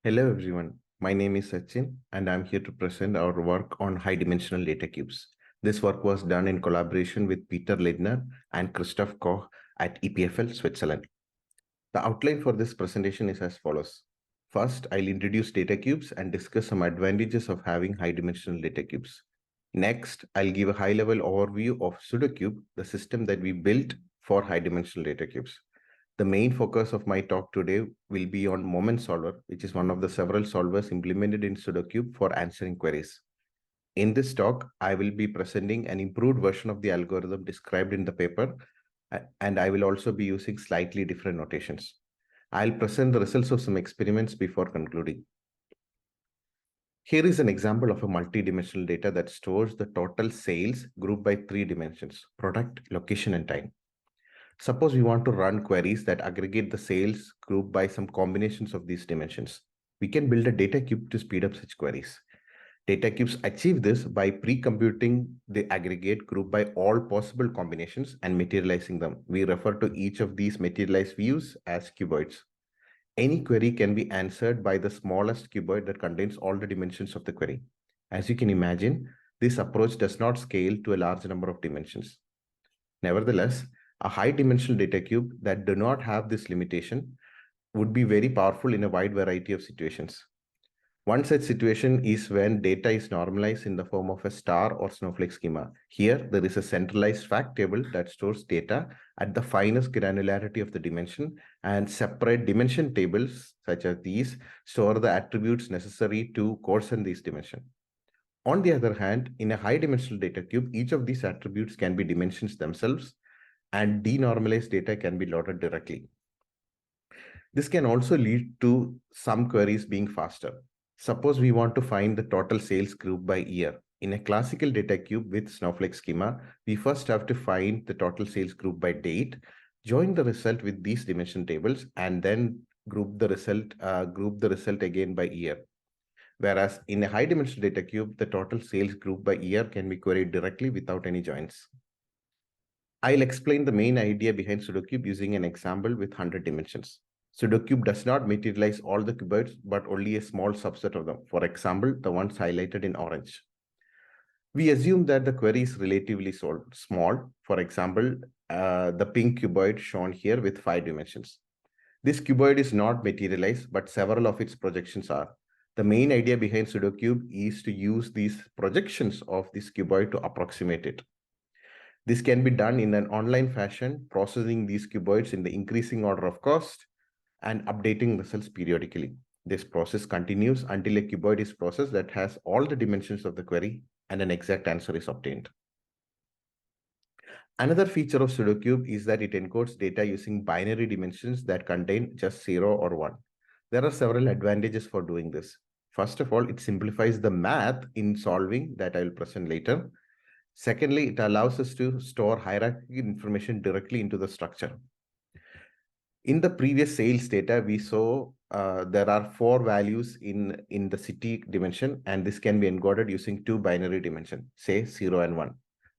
Hello everyone, my name is Sachin and I'm here to present our work on high-dimensional data cubes. This work was done in collaboration with Peter Lindner and Christoph Koch at EPFL Switzerland. The outline for this presentation is as follows. First, I'll introduce data cubes and discuss some advantages of having high-dimensional data cubes. Next, I'll give a high-level overview of Pseudocube, the system that we built for high-dimensional data cubes. The main focus of my talk today will be on Moment Solver, which is one of the several solvers implemented in Pseudocube for answering queries. In this talk, I will be presenting an improved version of the algorithm described in the paper, and I will also be using slightly different notations. I'll present the results of some experiments before concluding. Here is an example of a multi-dimensional data that stores the total sales grouped by 3 dimensions: product, location, and time. Suppose we want to run queries that aggregate the sales group by some combinations of these dimensions. We can build a data cube to speed up such queries. Data cubes achieve this by pre-computing the aggregate group by all possible combinations and materializing them. We refer to each of these materialized views as cuboids. Any query can be answered by the smallest cuboid that contains all the dimensions of the query. As you can imagine, this approach does not scale to a large number of dimensions. Nevertheless, a high-dimensional data cube that do not have this limitation would be very powerful in a wide variety of situations. One such situation is when data is normalized in the form of a star or snowflake schema. Here, there is a centralized fact table that stores data at the finest granularity of the dimension, and separate dimension tables, such as these, store the attributes necessary to coarsen these dimensions. On the other hand, in a high-dimensional data cube, each of these attributes can be dimensions themselves, and denormalized data can be loaded directly. This can also lead to some queries being faster. Suppose we want to find the total sales group by year. In a classical data cube with Snowflake schema, we first have to find the total sales group by date, join the result with these dimension tables, and then group the result again by year. Whereas in a high-dimensional data cube, the total sales group by year can be queried directly without any joins. I'll explain the main idea behind Pseudocube using an example with 100 dimensions. Pseudocube does not materialize all the cuboids, but only a small subset of them. For example, the ones highlighted in orange. We assume that the query is relatively small. For example, the pink cuboid shown here with 5 dimensions. This cuboid is not materialized, but several of its projections are. The main idea behind Pseudocube is to use these projections of this cuboid to approximate it. This can be done in an online fashion, processing these cuboids in the increasing order of cost and updating results periodically. This process continues until a cuboid is processed that has all the dimensions of the query and an exact answer is obtained. Another feature of Pseudocube is that it encodes data using binary dimensions that contain just 0 or 1. There are several advantages for doing this. First of all, it simplifies the math in solving that I will present later. Secondly, it allows us to store hierarchical information directly into the structure. In the previous sales data, we saw there are 4 values in the city dimension, and this can be encoded using 2 binary dimensions, say 0 and 1.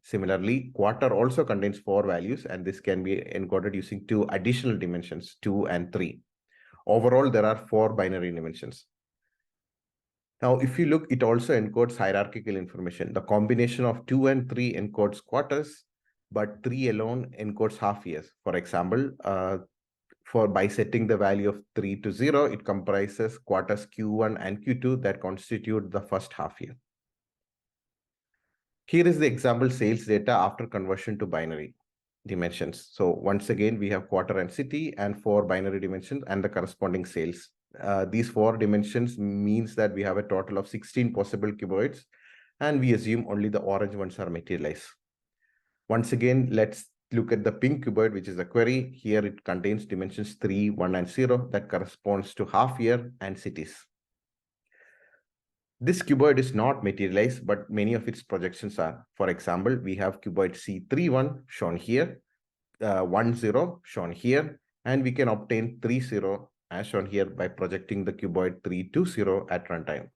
Similarly, quarter also contains 4 values, and this can be encoded using 2 additional dimensions, 2 and 3. Overall, there are 4 binary dimensions. Now, if you look, it also encodes hierarchical information. The combination of 2 and 3 encodes quarters, but 3 alone encodes half years. For example, by setting the value of 3 to 0, it comprises quarters Q1 and Q2 that constitute the first half year. Here is the example sales data after conversion to binary dimensions. So once again, we have quarter and city and 4 binary dimensions and the corresponding sales. These 4 dimensions means that we have a total of 16 possible cuboids, and we assume only the orange ones are materialized. Once again, let's look at the pink cuboid, which is a query. Here it contains dimensions 3, 1, and 0 that corresponds to half year and cities. This cuboid is not materialized, but many of its projections are. For example, we have cuboid C31 shown here, 1, 0 shown here, and we can obtain 3, 0 as shown here by projecting the cuboid 3, 2, 0 at runtime.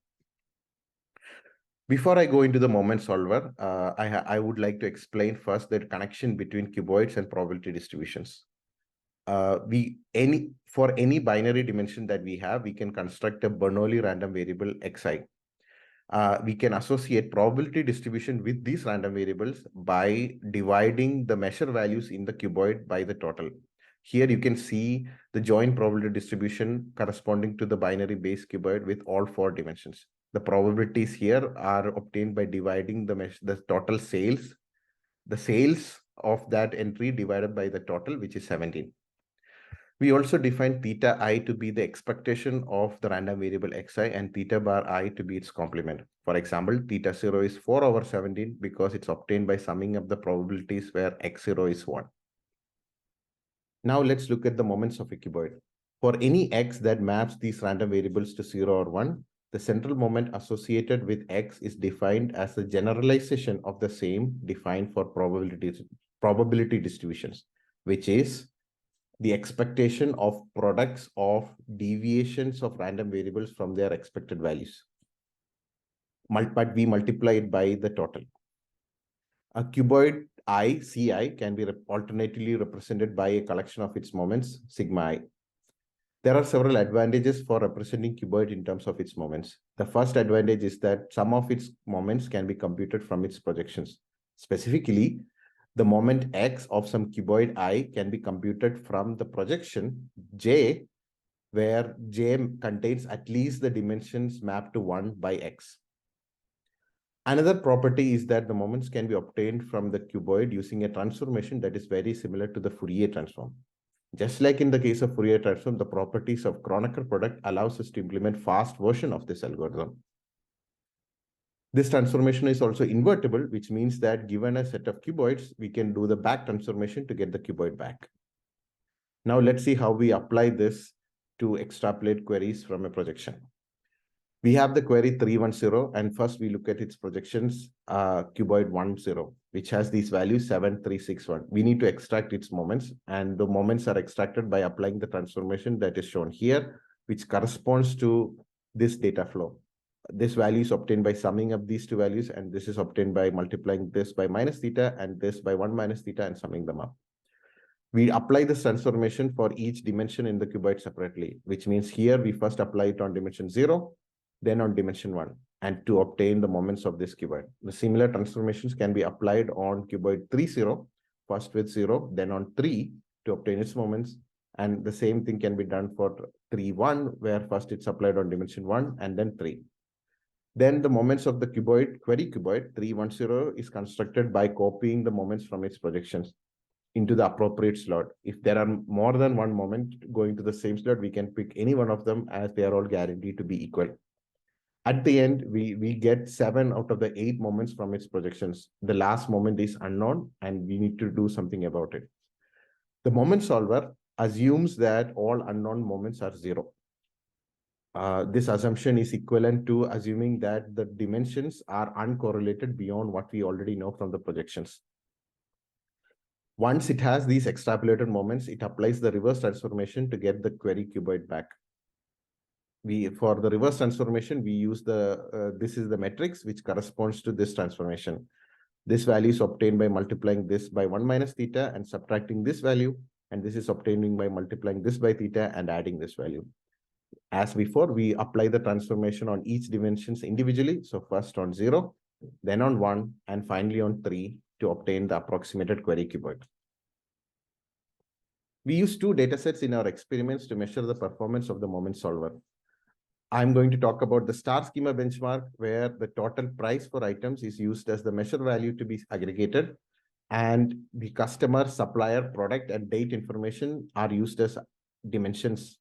Before I go into the moment solver, I would like to explain first the connection between cuboids and probability distributions. for any binary dimension that we have, we can construct a Bernoulli random variable xi. We can associate probability distribution with these random variables by dividing the measure values in the cuboid by the total. Here you can see the joint probability distribution corresponding to the binary base cuboid with all 4 dimensions. The probabilities here are obtained by dividing the total sales, the sales of that entry divided by the total, which is 17. We also define theta I to be the expectation of the random variable xi and theta bar I to be its complement. For example, theta 0 is 4 over 17 because it's obtained by summing up the probabilities where x0 is 1. Now let's look at the moments of a cuboid. For any x that maps these random variables to 0 or 1, the central moment associated with x is defined as a generalization of the same defined for probability distributions, which is the expectation of products of deviations of random variables from their expected values. But we multiply it by the total. A cuboid I, Ci, can be alternatively represented by a collection of its moments, sigma I. There are several advantages for representing cuboid in terms of its moments. The first advantage is that some of its moments can be computed from its projections. Specifically, the moment x of some cuboid I can be computed from the projection J, where J contains at least the dimensions mapped to 1 by x. Another property is that the moments can be obtained from the cuboid using a transformation that is very similar to the Fourier transform. Just like in the case of Fourier transform, the properties of Kronecker product allows us to implement fast version of this algorithm. This transformation is also invertible, which means that given a set of cuboids, we can do the back transformation to get the cuboid back. Now let's see how we apply this to extrapolate queries from a projection. We have the query 310, and first we look at its projections, cuboid 10, which has these values 7, 3, 6, 1. We need to extract its moments, and the moments are extracted by applying the transformation that is shown here, which corresponds to this data flow. This value is obtained by summing up these two values, and this is obtained by multiplying this by minus theta and this by 1 minus theta and summing them up. We apply this transformation for each dimension in the cuboid separately, which means here we first apply it on dimension 0, then on dimension 1, and to obtain the moments of this cuboid. The similar transformations can be applied on cuboid 30, first with 0, then on 3 to obtain its moments. And the same thing can be done for 31, where first it's applied on dimension 1 and then 3. Then the moments of the cuboid, query cuboid 310 is constructed by copying the moments from its projections into the appropriate slot. If there are more than one moment going to the same slot, we can pick any one of them as they are all guaranteed to be equal. At the end, we get 7 out of the 8 moments from its projections. The last moment is unknown, and we need to do something about it. The moment solver assumes that all unknown moments are 0. This assumption is equivalent to assuming that the dimensions are uncorrelated beyond what we already know from the projections. Once it has these extrapolated moments, it applies the reverse transformation to get the query cuboid back. For the reverse transformation, we use this is the matrix which corresponds to this transformation. This value is obtained by multiplying this by 1 minus theta and subtracting this value, and this is obtaining by multiplying this by theta and adding this value. As before, we apply the transformation on each dimensions individually. So first on 0, then on 1, and finally on 3 to obtain the approximated query cuboid. We use 2 datasets in our experiments to measure the performance of the moment solver. I'm going to talk about the star schema benchmark, where the total price for items is used as the measure value to be aggregated, and the customer, supplier, product, and date information are used as dimensions.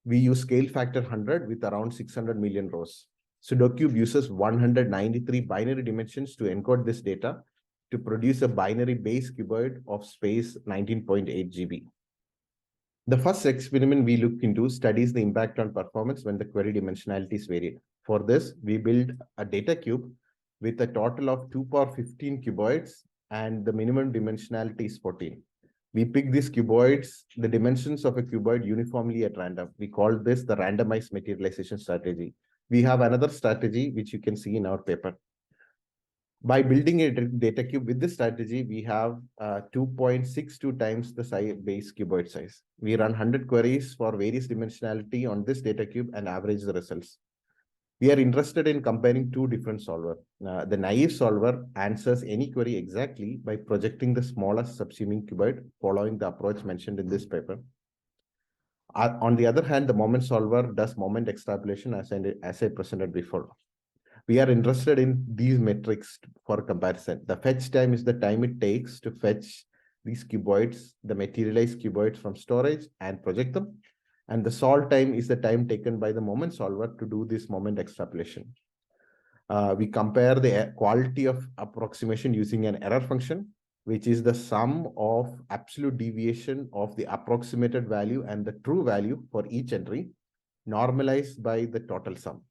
We use scale factor 100 with around 600 million rows. Pseudocube uses 193 binary dimensions to encode this data to produce a binary base cuboid of space 19.8 GB. The first experiment we look into studies the impact on performance when the query dimensionality is varied. For this, we build a data cube with a total of 2 power 15 cuboids, and the minimum dimensionality is 14. We pick these cuboids, the dimensions of a cuboid, uniformly at random. We call this the randomized materialization strategy. We have another strategy, which you can see in our paper. By building a data cube with this strategy, we have 2.62 times the base cuboid size. We run 100 queries for various dimensionality on this data cube and average the results. We are interested in comparing two different solvers. The naive solver answers any query exactly by projecting the smallest subsuming cuboid, following the approach mentioned in this paper. On the other hand, the moment solver does moment extrapolation as I presented before. We are interested in these metrics for comparison. The fetch time is the time it takes to fetch these cuboids, the materialized cuboids from storage and project them. And the solve time is the time taken by the moment solver to do this moment extrapolation. We compare the quality of approximation using an error function, which is the sum of absolute deviation of the approximated value and the true value for each entry, normalized by the total sum.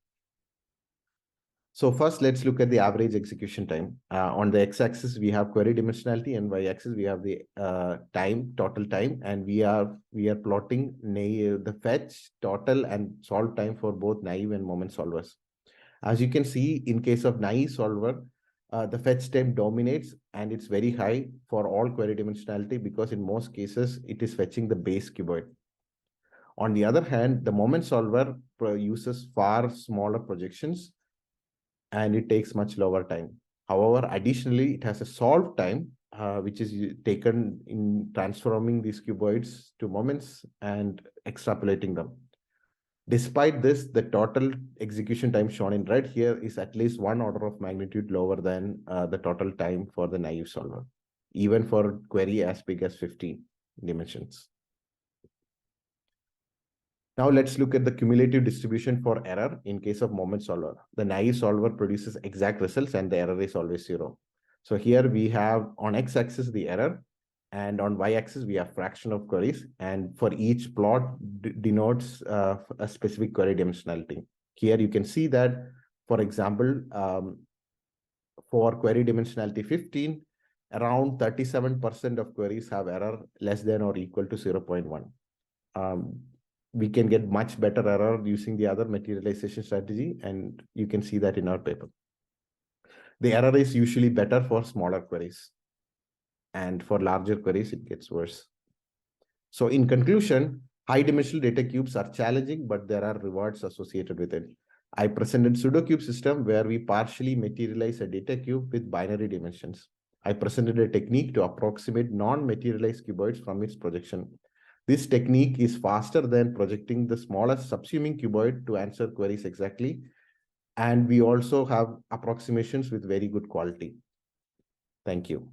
So first, let's look at the average execution time. On the x-axis, we have query dimensionality, and y-axis we have the total time, and we are plotting the fetch, total, and solve time for both naive and moment solvers. As you can see, in case of naive solver, the fetch time dominates, and it's very high for all query dimensionality because in most cases it is fetching the base cuboid. On the other hand, the moment solver uses far smaller projections, and it takes much lower time. However, additionally, it has a solve time, which is taken in transforming these cuboids to moments and extrapolating them. Despite this, the total execution time shown in red here is at least one order of magnitude lower than the total time for the naive solver, even for query as big as 15 dimensions. Now let's look at the cumulative distribution for error in case of moment solver. The naive solver produces exact results and the error is always 0. So here we have on x-axis the error, and on y-axis we have fraction of queries, and for each plot denotes a specific query dimensionality. Here you can see that, for example, for query dimensionality 15, around 37% of queries have error less than or equal to 0.1. We can get much better error using the other materialization strategy, and you can see that in our paper. The error is usually better for smaller queries, and for larger queries, it gets worse. So in conclusion, high-dimensional data cubes are challenging, but there are rewards associated with it. I presented pseudocube system where we partially materialize a data cube with binary dimensions. I presented a technique to approximate non-materialized cuboids from its projection. This technique is faster than projecting the smallest subsuming cuboid to answer queries exactly. And we also have approximations with very good quality. Thank you.